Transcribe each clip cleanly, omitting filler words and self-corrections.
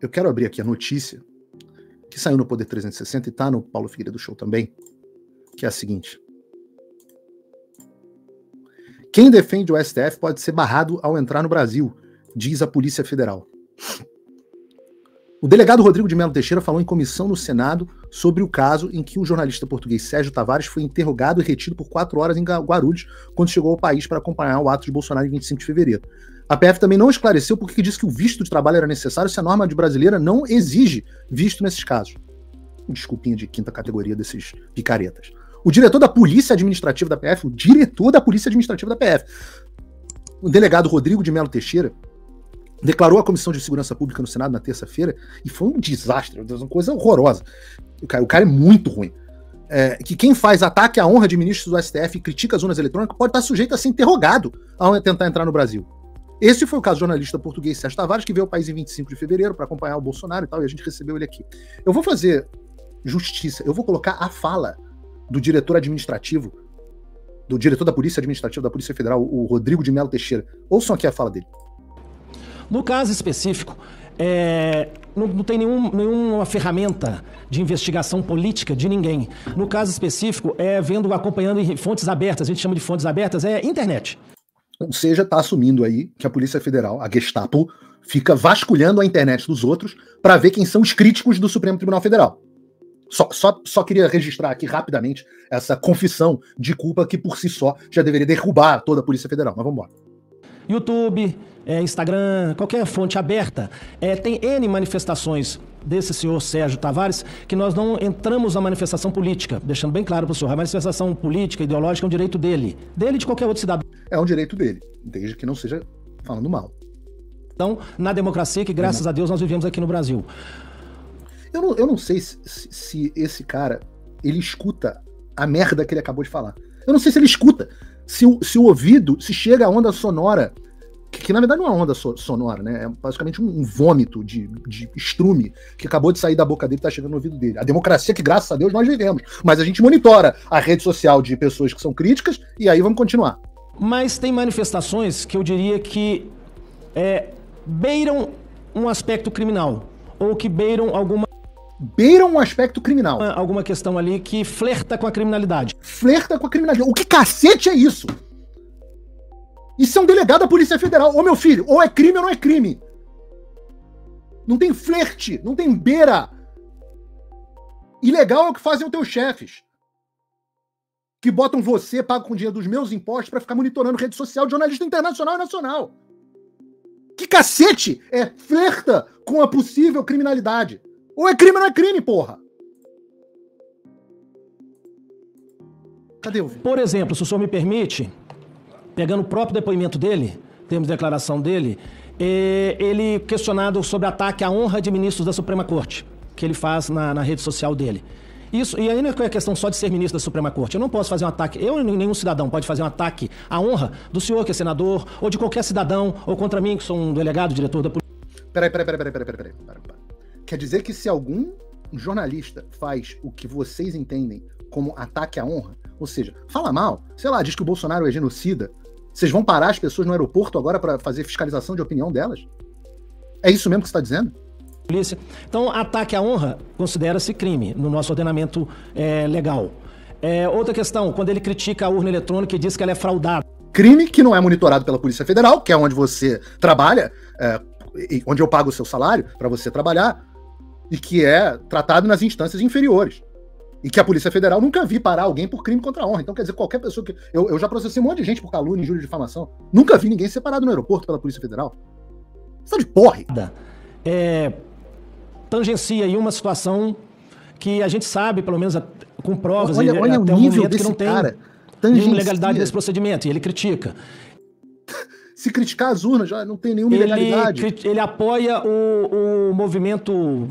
Eu quero abrir aqui a notícia que saiu no Poder 360 e tá no Paulo Figueiredo Show também, que é a seguinte. Quem defende o STF pode ser barrado ao entrar no Brasil, diz a Polícia Federal. O delegado Rodrigo de Mello Teixeira falou em comissão no Senado sobre o caso em que o jornalista português Sérgio Tavares foi interrogado e retido por 4 horas em Guarulhos quando chegou ao país para acompanhar o ato de Bolsonaro em 25 de fevereiro. A PF também não esclareceu porque disse que o visto de trabalho era necessário se a norma brasileira não exige visto nesses casos. Desculpinha de quinta categoria desses picaretas. O diretor da Polícia Administrativa da PF, o delegado Rodrigo de Mello Teixeira, declarou à Comissão de Segurança Pública no Senado na terça-feira, e foi um desastre, uma coisa horrorosa. O cara é muito ruim. Que quem faz ataque à honra de ministros do STF e critica as urnas eletrônicas pode estar sujeito a ser interrogado ao tentar entrar no Brasil. Esse foi o caso do jornalista português Sérgio Tavares, que veio ao país em 25 de fevereiro para acompanhar o Bolsonaro e tal, e a gente recebeu ele aqui. Eu vou fazer justiça, eu vou colocar a fala do diretor administrativo, do diretor da Polícia Administrativa da Polícia Federal, o Rodrigo de Mello Teixeira. Ouçam aqui a fala dele. No caso específico, não tem nenhuma ferramenta de investigação política de ninguém. No caso específico, acompanhando em fontes abertas, a gente chama de fontes abertas, é internet. Ou seja, está assumindo aí que a Polícia Federal, a Gestapo, fica vasculhando a internet dos outros para ver quem são os críticos do Supremo Tribunal Federal. Só queria registrar aqui rapidamente essa confissão de culpa que por si só já deveria derrubar toda a Polícia Federal. Mas vamos embora. YouTube, Instagram, qualquer fonte aberta, tem N manifestações desse senhor Sérgio Tavares que nós não entramos na manifestação política, deixando bem claro para o senhor, a manifestação política, ideológica é um direito dele e de qualquer outro cidadão. É um direito dele, desde que não seja falando mal. Então, na democracia que graças a Deus nós vivemos aqui no Brasil. Eu não sei se esse cara, ele escuta a merda que ele acabou de falar. Eu não sei se ele escuta, se o ouvido, se chega a onda sonora, que na verdade não é uma onda sonora, né? É basicamente um vômito de estrume que acabou de sair da boca dele e tá chegando no ouvido dele. A democracia que, graças a Deus, nós vivemos. Mas a gente monitora a rede social de pessoas que são críticas e aí vamos continuar. Mas tem manifestações que eu diria que beiram um aspecto criminal, ou que beiram um aspecto criminal. Alguma questão ali que flerta com a criminalidade. Flerta com a criminalidade. O que cacete é isso? Isso é um delegado da Polícia Federal. Ô, meu filho, ou é crime ou não é crime. Não tem flerte, não tem beira. Ilegal é o que fazem os teus chefes. Que botam você, pagam com dinheiro dos meus impostos pra ficar monitorando rede social de jornalista internacional e nacional. Que cacete é flerta com a possível criminalidade? Ou é crime ou não é crime, porra? Cadê o vídeo? Por exemplo, se o senhor me permite, pegando o próprio depoimento dele, temos declaração dele, ele questionado sobre ataque à honra de ministros da Suprema Corte, que ele faz na rede social dele. Isso, e aí não é questão só de ser ministro da Suprema Corte. Eu não posso fazer um ataque, eu nem nenhum cidadão pode fazer um ataque à honra do senhor que é senador, ou de qualquer cidadão, ou contra mim que sou um delegado, diretor da polícia. Peraí. Quer dizer que se algum jornalista faz o que vocês entendem como ataque à honra, ou seja, fala mal, sei lá, diz que o Bolsonaro é genocida, vocês vão parar as pessoas no aeroporto agora para fazer fiscalização de opinião delas? É isso mesmo que você está dizendo? Polícia. Então, ataque à honra considera-se crime no nosso ordenamento legal. Outra questão, quando ele critica a urna eletrônica e diz que ela é fraudada. Crime que não é monitorado pela Polícia Federal, que é onde você trabalha, onde eu pago o seu salário para você trabalhar, e que é tratado nas instâncias inferiores. E que a Polícia Federal nunca vi parar alguém por crime contra a honra. Então, quer dizer, qualquer pessoa que... Eu já processei um monte de gente por calúnia, injúria e difamação. Nunca vi ninguém ser parado no aeroporto pela Polícia Federal. Você tá de porre. Tangencia aí uma situação que a gente sabe, pelo menos com provas, olha até o o nível momento desse que não tem cara. nenhuma legalidade desse procedimento, e ele critica. Se criticar as urnas, já não tem nenhuma ilegalidade. Ele apoia o movimento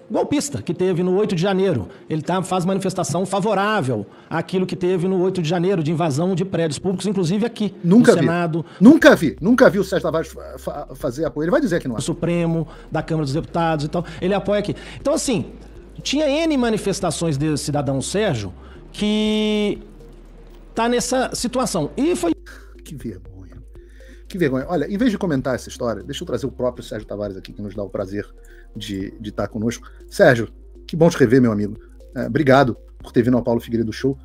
golpista que teve no 8 de janeiro. Ele faz manifestação favorável àquilo que teve no 8 de janeiro, de invasão de prédios públicos, inclusive aqui no Senado. Nunca vi o Sérgio Tavares fazer apoio. Ele vai dizer que não é. O Supremo, da Câmara dos Deputados e tal. Ele apoia aqui. Então, assim, tinha N manifestações desse cidadão Sérgio que tá nessa situação. E foi... Que vergonha. Que vergonha. Olha, em vez de comentar essa história, deixa eu trazer o próprio Sérgio Tavares aqui, que nos dá o prazer de estar conosco. Sérgio, que bom te rever, meu amigo. Obrigado por ter vindo ao Paulo Figueiredo Show.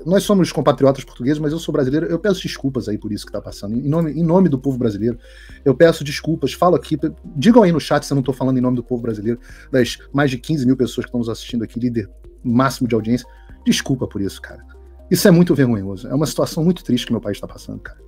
Nós somos compatriotas portugueses, mas eu sou brasileiro. Eu peço desculpas aí por isso que está passando. Em nome do povo brasileiro, eu peço desculpas. Falo aqui, digam aí no chat se eu não estou falando em nome do povo brasileiro, das mais de 15 mil pessoas que estão nos assistindo aqui, líder máximo de audiência. Desculpa por isso, cara. Isso é muito vergonhoso. É uma situação muito triste que meu país está passando, cara.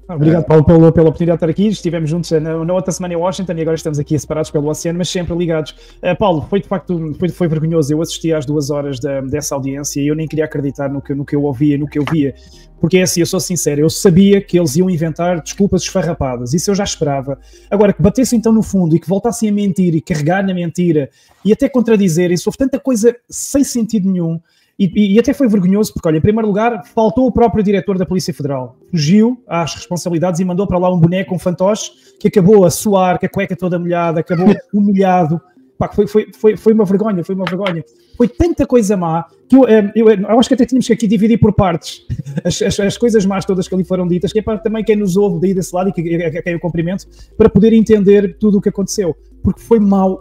Obrigado, Paulo, pela oportunidade de estar aqui. Estivemos juntos na outra semana em Washington e agora estamos aqui separados pelo oceano, mas sempre ligados. Paulo, foi de facto foi vergonhoso. Eu assisti às 2 horas dessa audiência e eu nem queria acreditar no que eu ouvia, no que eu via. Porque é assim, eu sou sincero, eu sabia que eles iam inventar desculpas esfarrapadas, isso eu já esperava. Agora, que batessem então no fundo e que voltassem a mentir e carregar na mentira e até contradizer, isso houve tanta coisa sem sentido nenhum. E até foi vergonhoso, porque, olha, em primeiro lugar, faltou o próprio diretor da Polícia Federal. Fugiu às responsabilidades e mandou para lá um boneco, um fantoche, que acabou a suar, com a cueca toda molhada, acabou humilhado. Pá, foi uma vergonha, foi uma vergonha. Foi tanta coisa má que eu acho que até tínhamos que aqui dividir por partes as coisas más todas que ali foram ditas, que é para também quem nos ouve daí desse lado e a quem eu cumprimento, para poder entender tudo o que aconteceu. Porque foi mal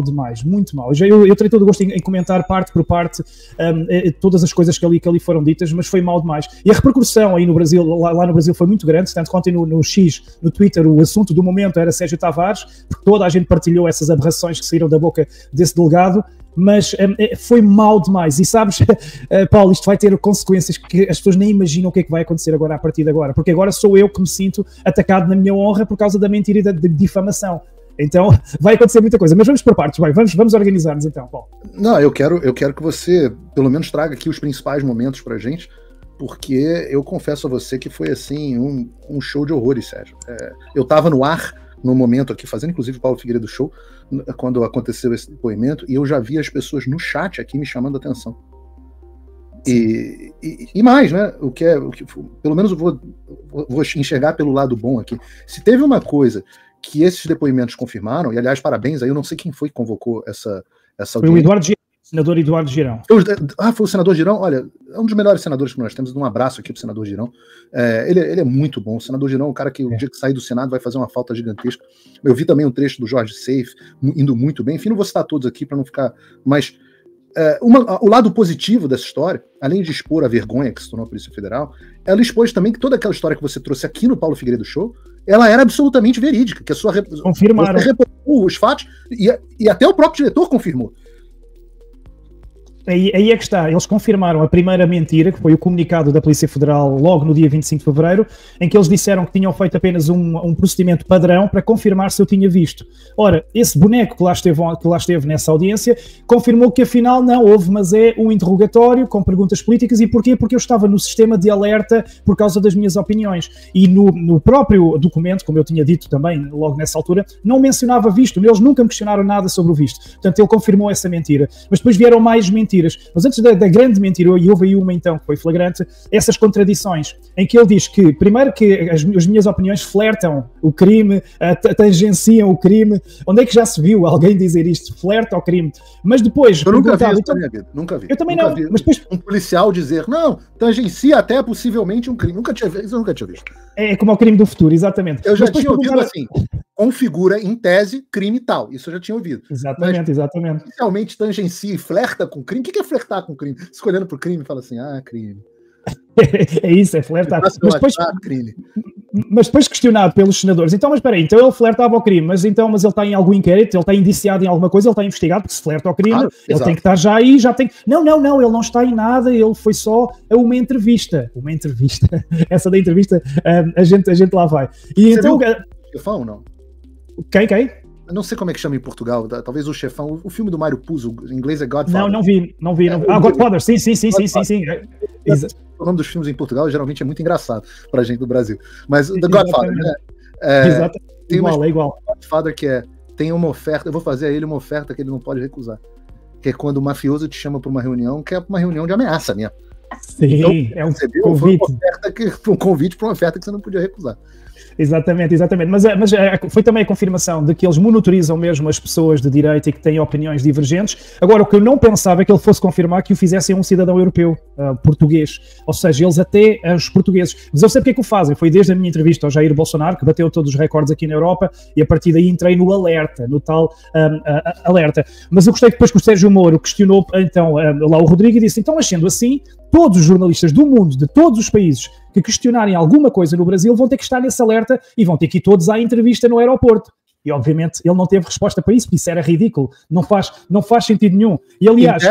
demais, muito mal. Eu terei todo o gosto em comentar parte por parte todas as coisas que ali foram ditas, mas foi mal demais. E a repercussão aí no Brasil, lá no Brasil foi muito grande, tanto que ontem no X, no Twitter, o assunto do momento era Sérgio Tavares, porque toda a gente partilhou essas aberrações que saíram da boca desse delegado, mas foi mal demais. E sabes, Paulo, isto vai ter consequências que as pessoas nem imaginam o que é que vai acontecer agora a partir de agora, porque agora sou eu que me sinto atacado na minha honra por causa da mentira e da difamação. Então, vai acontecer muita coisa. Mas vamos por partes, vamos organizar-nos então, Paulo. Não, eu quero que você, pelo menos, traga aqui os principais momentos pra gente, porque eu confesso a você que foi, assim, um show de horrores, Sérgio. Eu tava no ar, no momento aqui, fazendo, inclusive, o Paulo Figueiredo Show, quando aconteceu esse depoimento, e eu já vi as pessoas no chat aqui me chamando a atenção. E mais, né? O que pelo menos eu vou enxergar pelo lado bom aqui. Se teve uma coisa que esses depoimentos confirmaram, e aliás, parabéns, aí eu não sei quem foi que convocou essa audiência. Foi o Eduardo Girão, senador Eduardo Girão. Foi o senador Girão? Olha, é um dos melhores senadores que nós temos, um abraço aqui pro senador Girão. Ele é muito bom, o senador Girão é um cara que o dia que sair do Senado vai fazer uma falta gigantesca. Eu vi também um trecho do Jorge Seif, indo muito bem, enfim, não vou citar todos aqui para não ficar mais... o lado positivo dessa história, além de expor a vergonha que se tornou a Polícia Federal, ela expôs também que toda aquela história que você trouxe aqui no Paulo Figueiredo Show, ela era absolutamente verídica, que a sua confirmaram. Você reportou os fatos e até o próprio diretor confirmou. Aí é que está, eles confirmaram a primeira mentira, que foi o comunicado da Polícia Federal logo no dia 25 de fevereiro, em que eles disseram que tinham feito apenas um procedimento padrão para confirmar se eu tinha visto. Ora, esse boneco que lá esteve nessa audiência confirmou que afinal não houve, mas é um interrogatório com perguntas políticas. E porquê? Porque eu estava no sistema de alerta por causa das minhas opiniões. E no próprio documento, como eu tinha dito também logo nessa altura, não mencionava visto, eles nunca me questionaram nada sobre o visto. Portanto, ele confirmou essa mentira. Mas depois vieram mais mentiras. Mas antes da grande mentira, e houve aí uma então que foi flagrante, essas contradições, em que ele diz que, primeiro, que as minhas opiniões flertam o crime, tangenciam o crime. Onde é que já se viu alguém dizer isto? Flerta ao crime. Mas depois... Eu nunca vi isso na minha vida. Nunca vi. Eu também nunca não. Vi mas depois... Um policial dizer, não, tangencia até possivelmente um crime. Eu nunca tinha visto. É como o crime do futuro, exatamente. Eu já tinha ouvido assim... configura, em tese, crime tal. Isso eu já tinha ouvido. Exatamente. Realmente tangencia e flerta com crime. O que é flertar com crime? Escolhendo pro crime, fala assim, crime. É isso, é flertar. Crime. Mas depois questionado pelos senadores, então, mas espera aí, então ele flertava ao crime, mas ele está em algum inquérito, ele está indiciado em alguma coisa, ele está investigado, porque se flerta ao crime, ele tem que estar já aí, já tem... Não, ele não está em nada, ele foi só a uma entrevista. Essa da entrevista, a gente lá vai. E você então... viu o chefão, não? Quem? Eu não sei como é que chama em Portugal, talvez o chefão, o filme do Mário Puzo, em inglês é Godfather. Não vi. Godfather, sim. O nome dos filmes em Portugal geralmente é muito engraçado pra gente do Brasil. Mas The Godfather, né? Exatamente. É igual. Godfather que tem uma oferta, eu vou fazer a ele uma oferta que ele não pode recusar. Que é quando o mafioso te chama pra uma reunião, que é uma reunião de ameaça mesmo. Sim, então, é um convite. Foi um convite para uma oferta que você não podia recusar. Exatamente. Mas foi também a confirmação de que eles monitorizam mesmo as pessoas de direita e que têm opiniões divergentes. Agora, o que eu não pensava é que ele fosse confirmar que o fizessem um cidadão europeu, português. Ou seja, eles até, os portugueses. Mas eu sei porque é que o fazem. Foi desde a minha entrevista ao Jair Bolsonaro, que bateu todos os recordes aqui na Europa, e a partir daí entrei no alerta, no tal alerta. Mas eu gostei depois que o Sérgio Moro questionou, então, lá o Rodrigo e disse, então, mas sendo assim, todos os jornalistas do mundo, de todos os países, que questionarem alguma coisa no Brasil vão ter que estar nesse alerta e vão ter que ir todos à entrevista no aeroporto. E, obviamente, ele não teve resposta para isso, porque isso era ridículo. Não faz sentido nenhum. E, aliás...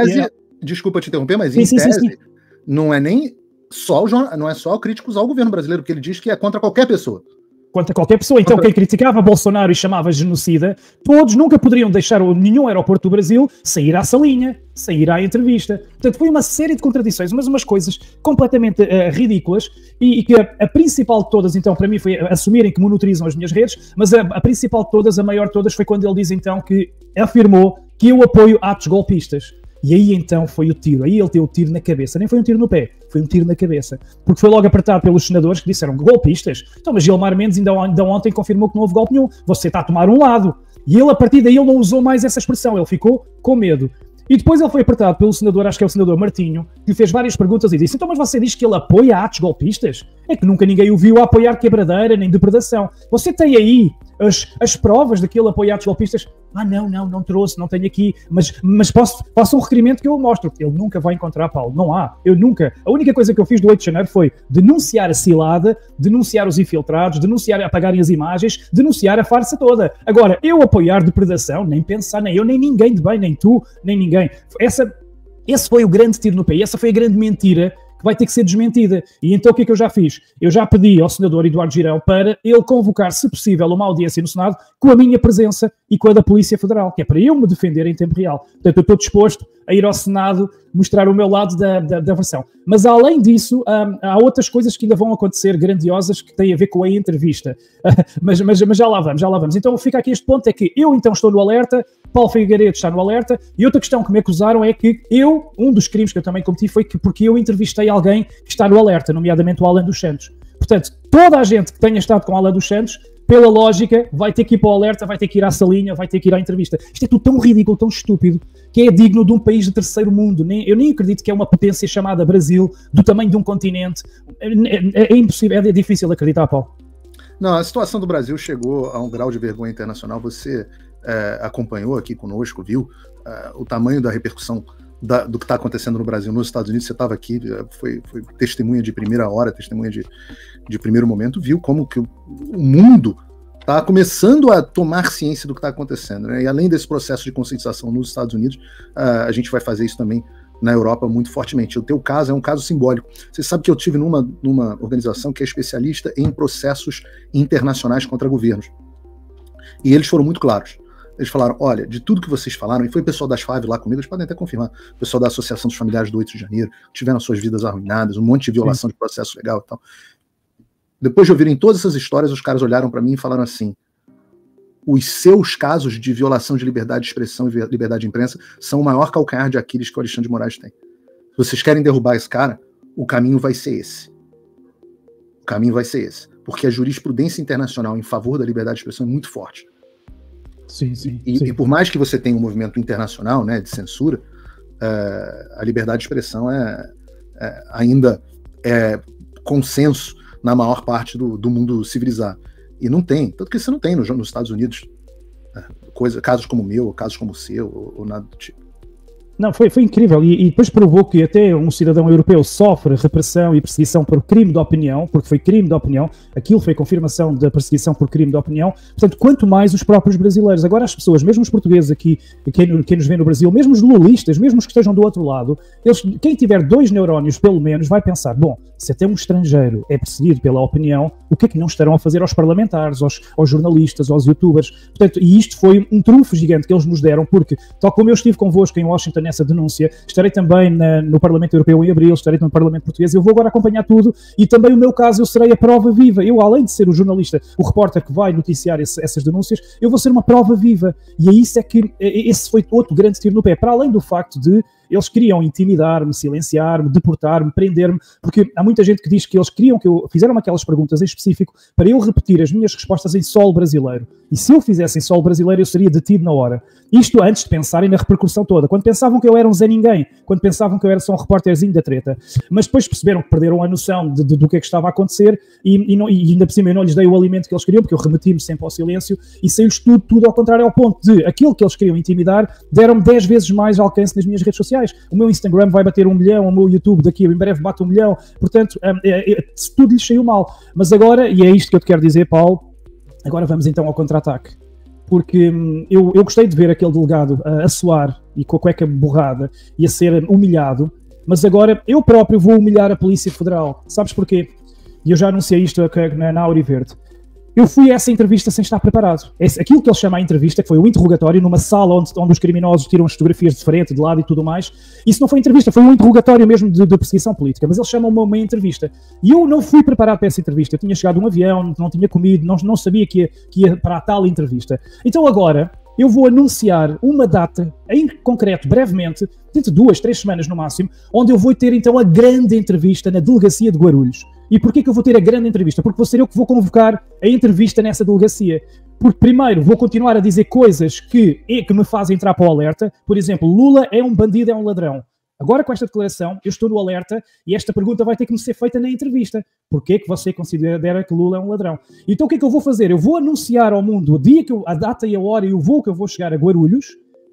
Desculpa te interromper, mas em tese, não é nem só não é só críticos ao governo brasileiro, porque ele diz que é contra qualquer pessoa. Contra qualquer pessoa. Então, quem criticava Bolsonaro e chamava genocida, todos nunca poderiam deixar nenhum aeroporto do Brasil sair à salinha, sair à entrevista. Portanto, foi uma série de contradições, mas umas coisas completamente ridículas e que a principal de todas, então, para mim, foi assumirem que monitorizam as minhas redes, mas a principal de todas, a maior de todas, foi quando ele diz, então, que afirmou que eu apoio atos golpistas. E aí então foi o tiro, aí ele deu o tiro na cabeça, nem foi um tiro no pé, foi um tiro na cabeça, porque foi logo apertado pelos senadores que disseram golpistas. Então, mas Gilmar Mendes ainda ontem confirmou que não houve golpe nenhum, você está a tomar um lado. E ele, a partir daí, ele não usou mais essa expressão, ele ficou com medo. E depois ele foi apertado pelo senador, acho que é o senador Martinho, que fez várias perguntas e disse, então, mas você diz que ele apoia atos golpistas? É que nunca ninguém o viu a apoiar quebradeira nem depredação. Você tem aí as provas de que ele apoia atos golpistas? Não trouxe, não tenho aqui, mas posso um requerimento que eu mostro. Ele nunca vai encontrar, Paulo, não há. Eu nunca. A única coisa que eu fiz do 8 de janeiro foi denunciar a cilada, denunciar os infiltrados, denunciar apagarem as imagens, denunciar a farsa toda. Agora, eu apoiar depredação, nem pensar, nem eu, nem ninguém de bem, nem tu, nem ninguém. Esse foi o grande tiro no pé, essa foi a grande mentira que vai ter que ser desmentida. E então o que é que eu já fiz? Eu já pedi ao senador Eduardo Girão para ele convocar, se possível, uma audiência no Senado com a minha presença e com a da Polícia Federal, que é para eu me defender em tempo real. Portanto, eu estou disposto a ir ao Senado mostrar o meu lado da versão. Mas, além disso, há outras coisas que ainda vão acontecer grandiosas que têm a ver com a entrevista. Mas já lá vamos. Então, fica aqui este ponto, é que eu, então, estou no alerta, Paulo Figueiredo está no alerta, e outra questão que me acusaram é que um dos crimes que eu também cometi foi que porque eu entrevistei alguém que está no alerta, nomeadamente o Alan dos Santos. Portanto, toda a gente que tenha estado com o Alan dos Santos, pela lógica, vai ter que ir para o alerta, vai ter que ir à salinha, vai ter que ir à entrevista. Isto é tudo tão ridículo, tão estúpido, que é digno de um país de terceiro mundo. Eu nem acredito que é uma potência chamada Brasil, do tamanho de um continente. É impossível, é difícil acreditar, Paulo. Não, a situação do Brasil chegou a um grau de vergonha internacional. Você acompanhou aqui conosco, viu o tamanho da repercussão do que está acontecendo no Brasil, nos Estados Unidos. Você estava aqui, foi testemunha de primeira hora, testemunha de primeiro momento, viu como que o mundo está começando a tomar ciência do que está acontecendo, né? E além desse processo de conscientização nos Estados Unidos, a gente vai fazer isso também na Europa muito fortemente. O teu caso é um caso simbólico. Você sabe que eu tive numa organização que é especialista em processos internacionais contra governos. E eles foram muito claros. Eles falaram, olha, de tudo que vocês falaram, e foi o pessoal das FAV lá comigo, eles podem até confirmar, o pessoal da Associação dos Familiares do 8 de Janeiro, tiveram suas vidas arruinadas, um monte de violação de processo legal e tal. Depois de ouvirem todas essas histórias, os caras olharam para mim e falaram assim, os seus casos de violação de liberdade de expressão e liberdade de imprensa são o maior calcanhar de Aquiles que o Alexandre de Moraes tem. Se vocês querem derrubar esse cara, o caminho vai ser esse. O caminho vai ser esse. Porque a jurisprudência internacional em favor da liberdade de expressão é muito forte. Sim. E por mais que você tenha um movimento internacional, né, de censura, a liberdade de expressão ainda é consenso na maior parte do mundo civilizado. E não tem, tanto que você não tem nos Estados Unidos casos como o meu, casos como o seu, ou nada do tipo. Não, foi incrível, e depois provou que até um cidadão europeu sofre repressão e perseguição por crime de opinião, porque foi crime de opinião, aquilo foi confirmação da perseguição por crime de opinião, portanto, quanto mais os próprios brasileiros. Agora as pessoas, mesmo os portugueses aqui, quem nos vê no Brasil, mesmo os lulistas, mesmo os que estejam do outro lado, quem tiver 2 neurónios pelo menos vai pensar, bom, se até um estrangeiro é perseguido pela opinião, o que é que não estarão a fazer aos parlamentares, aos jornalistas, aos youtubers? Portanto, e isto foi um trunfo gigante que eles nos deram, porque, tal como eu estive convosco em Washington nessa denúncia, estarei também no Parlamento Europeu em abril, estarei no Parlamento Português, eu vou agora acompanhar tudo, e também o meu caso, eu serei a prova viva. Eu, além de ser o jornalista, o repórter que vai noticiar essas denúncias, eu vou ser uma prova viva. E é isso que esse foi outro grande tiro no pé, para além do facto de Eles queriam intimidar-me, silenciar-me, deportar-me, prender-me, porque há muita gente que diz que eles queriam que eu fizeram aquelas perguntas em específico para eu repetir as minhas respostas em solo brasileiro. E se eu fizesse em solo brasileiro, eu seria detido na hora. Isto antes de pensarem na repercussão toda. Quando pensavam que eu era um Zé Ninguém, quando pensavam que eu era só um repórterzinho da treta. Mas depois perceberam que perderam a noção do que é que estava a acontecer e ainda por cima eu não lhes dei o alimento que eles queriam, porque eu remeti-me sempre ao silêncio e saiu-lhes tudo ao contrário, ao ponto de aquilo que eles queriam intimidar, deram-me 10 vezes mais alcance nas minhas redes sociais. O meu Instagram vai bater 1 milhão, o meu YouTube daqui em breve bate 1 milhão. Portanto, tudo lhes saiu mal. Mas agora, e é isto que eu te quero dizer, Paulo, agora vamos então ao contra-ataque. Porque eu gostei de ver aquele delegado a suar e com a cueca borrada e a ser humilhado, mas agora eu próprio vou humilhar a Polícia Federal. Sabes porquê? E eu já anunciei isto na Auri Verde. Eu fui a essa entrevista sem estar preparado. Aquilo que ele chama a entrevista, que foi o interrogatório, numa sala onde os criminosos tiram as fotografias de frente, de lado e tudo mais, isso não foi entrevista, foi um interrogatório mesmo de perseguição política, mas eles chamam uma entrevista. E eu não fui preparado para essa entrevista. Eu tinha chegado um avião, não tinha comido, não sabia que ia para a tal entrevista. Então agora eu vou anunciar uma data, em concreto, brevemente, dentro de 2, 3 semanas no máximo, onde eu vou ter então a grande entrevista na delegacia de Guarulhos. E porquê que eu vou ter a grande entrevista? Porque vou ser eu que vou convocar a entrevista nessa delegacia. Porque primeiro vou continuar a dizer coisas que me fazem entrar para o alerta. Por exemplo, Lula é um bandido, é um ladrão. Agora com esta declaração, eu estou no alerta e esta pergunta vai ter que me ser feita na entrevista. Porquê que você considera que Lula é um ladrão? Então o que é que eu vou fazer? Eu vou anunciar ao mundo o dia, a data e a hora e o voo que eu vou chegar a Guarulhos.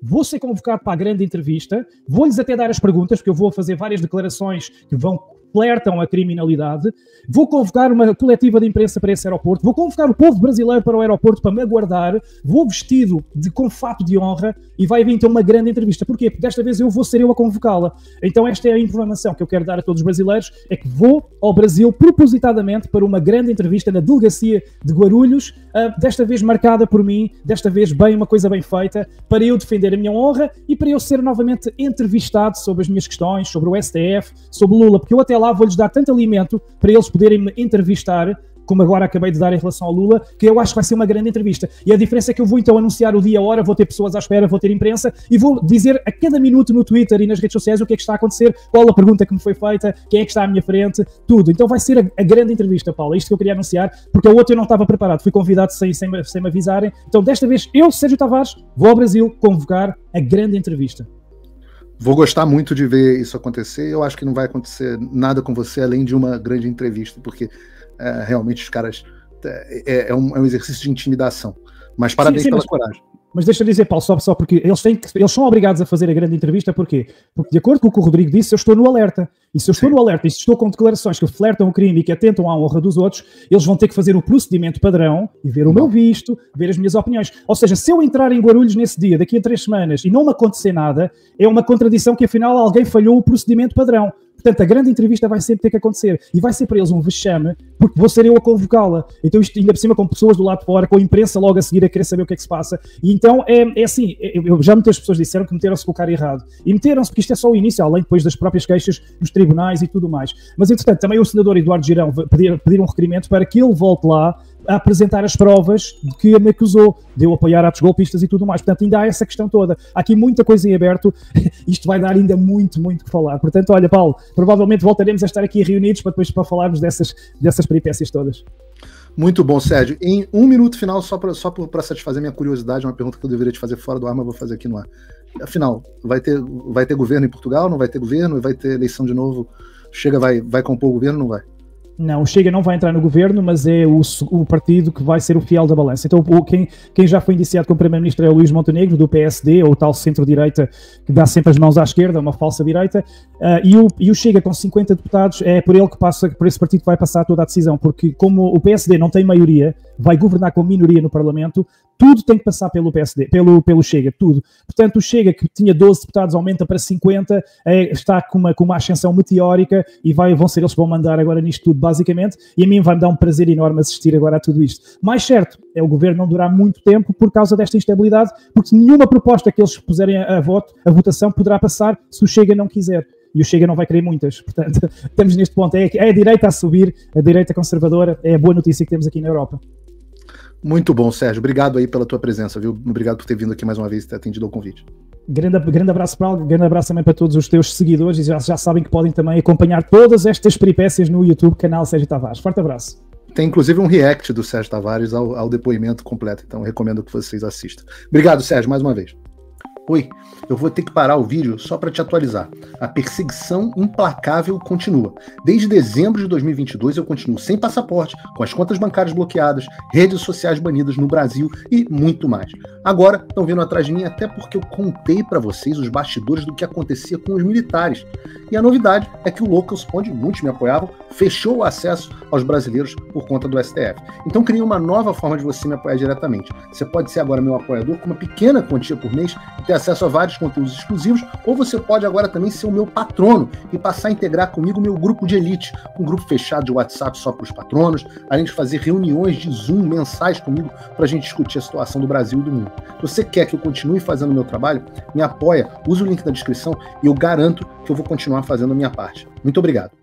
Vou ser convocado para a grande entrevista. Vou-lhes até dar as perguntas, porque eu vou fazer várias declarações que flertam a criminalidade. Vou convocar uma coletiva de imprensa para esse aeroporto. Vou convocar o povo brasileiro para o aeroporto para me aguardar. Vou vestido com fato de honra e vai vir então uma grande entrevista. Porquê? Porque desta vez eu vou ser eu a convocá-la. Então esta é a informação que eu quero dar a todos os brasileiros, é que vou ao Brasil propositadamente para uma grande entrevista na delegacia de Guarulhos, desta vez marcada por mim, desta vez uma coisa bem feita, para eu defender a minha honra e para eu ser novamente entrevistado sobre as minhas questões, sobre o STF, sobre Lula, porque eu até lá vou-lhes dar tanto alimento para eles poderem me entrevistar, como agora acabei de dar em relação ao Lula, que eu acho que vai ser uma grande entrevista. E a diferença é que eu vou então anunciar o dia, a hora, vou ter pessoas à espera, vou ter imprensa e vou dizer a cada minuto no Twitter e nas redes sociais o que é que está a acontecer, qual a pergunta que me foi feita, quem é que está à minha frente, tudo. Então vai ser a grande entrevista, Paulo. É isto que eu queria anunciar, porque a outra eu não estava preparado. Fui convidado sem me avisarem. Então desta vez eu, Sérgio Tavares, vou ao Brasil convocar a grande entrevista. Vou gostar muito de ver isso acontecer. Eu acho que não vai acontecer nada com você além de uma grande entrevista, porque realmente os caras é um exercício de intimidação. Mas parabéns pela coragem. Mas deixa eu dizer, Paulo, só porque eles são obrigados a fazer a grande entrevista, porquê? Porque, de acordo com o que o Rodrigo disse, eu estou no alerta. E se eu estou no alerta e se estou com declarações que flertam o crime e que atentam à honra dos outros, eles vão ter que fazer o procedimento padrão e ver o meu visto, ver as minhas opiniões. Ou seja, se eu entrar em Guarulhos nesse dia, daqui a 3 semanas, e não me acontecer nada, é uma contradição que, afinal, alguém falhou o procedimento padrão. Portanto, a grande entrevista vai sempre ter que acontecer. E vai ser para eles um vexame, porque vou ser eu a convocá-la. Então, isto ainda por cima com pessoas do lado de fora, com a imprensa logo a seguir a querer saber o que é que se passa. E então, é assim, já muitas pessoas disseram que meteram-se com o cara errado. E meteram-se, porque isto é só o início, além depois das próprias queixas nos tribunais e tudo mais. Mas, entretanto, também o senador Eduardo Girão pedir um requerimento para que ele volte lá a apresentar as provas de que me acusou, de eu apoiar atos golpistas e tudo mais. Portanto, ainda há essa questão toda. Há aqui muita coisa em aberto. Isto vai dar ainda muito, muito que falar. Portanto, olha, Paulo, provavelmente voltaremos a estar aqui reunidos para falarmos dessas peripécias todas. Muito bom, Sérgio. Em um minuto final, só para satisfazer minha curiosidade, uma pergunta que eu deveria te fazer fora do ar, mas vou fazer aqui no ar. Afinal, vai ter governo em Portugal? Não vai ter governo? Vai ter eleição de novo? Chega, vai compor o governo? Não vai? Não, o Chega não vai entrar no governo, mas é o partido que vai ser o fiel da balança. Então, quem já foi indiciado como primeiro-ministro é o Luís Montenegro, do PSD, ou o tal centro-direita que dá sempre as mãos à esquerda, uma falsa direita, e o Chega com 50 deputados, é por ele que passa, por esse partido que vai passar toda a decisão, porque como o PSD não tem maioria, vai governar com minoria no Parlamento, tudo tem que passar pelo PSD, pelo Chega, tudo. Portanto, o Chega, que tinha 12 deputados, aumenta para 50, está com uma ascensão meteórica e vão ser eles que vão mandar agora nisto tudo, basicamente, e a mim vai-me dar um prazer enorme assistir agora a tudo isto. Mais certo, é o governo não durar muito tempo por causa desta instabilidade, porque nenhuma proposta que eles puserem a votação poderá passar se o Chega não quiser. E o Chega não vai querer muitas. Portanto, estamos neste ponto. É a direita a subir, a direita conservadora, é a boa notícia que temos aqui na Europa. Muito bom, Sérgio. Obrigado aí pela tua presença, viu? Obrigado por ter vindo aqui mais uma vez e ter atendido ao convite. Grande abraço, Paulo. Grande abraço também para todos os teus seguidores e já sabem que podem também acompanhar todas estas peripécias no YouTube, canal Sérgio Tavares. Forte abraço. Tem inclusive um react do Sérgio Tavares ao depoimento completo, então recomendo que vocês assistam. Obrigado, Sérgio, mais uma vez. Oi, eu vou ter que parar o vídeo só para te atualizar. A perseguição implacável continua. Desde dezembro de 2022 eu continuo sem passaporte, com as contas bancárias bloqueadas, redes sociais banidas no Brasil e muito mais. Agora estão vindo atrás de mim até porque eu contei para vocês os bastidores do que acontecia com os militares. E a novidade é que o Locals, onde muitos me apoiavam, fechou o acesso aos brasileiros por conta do STF. Então criei uma nova forma de você me apoiar diretamente. Você pode ser agora meu apoiador com uma pequena quantia por mês e ter acesso a vários conteúdos exclusivos, ou você pode agora também ser o meu patrono e passar a integrar comigo o meu grupo de elite, um grupo fechado de WhatsApp só para os patronos, além de fazer reuniões de Zoom mensais comigo para a gente discutir a situação do Brasil e do mundo. Se você quer que eu continue fazendo o meu trabalho, me apoia, use o link na descrição e eu garanto que eu vou continuar fazendo a minha parte. Muito obrigado.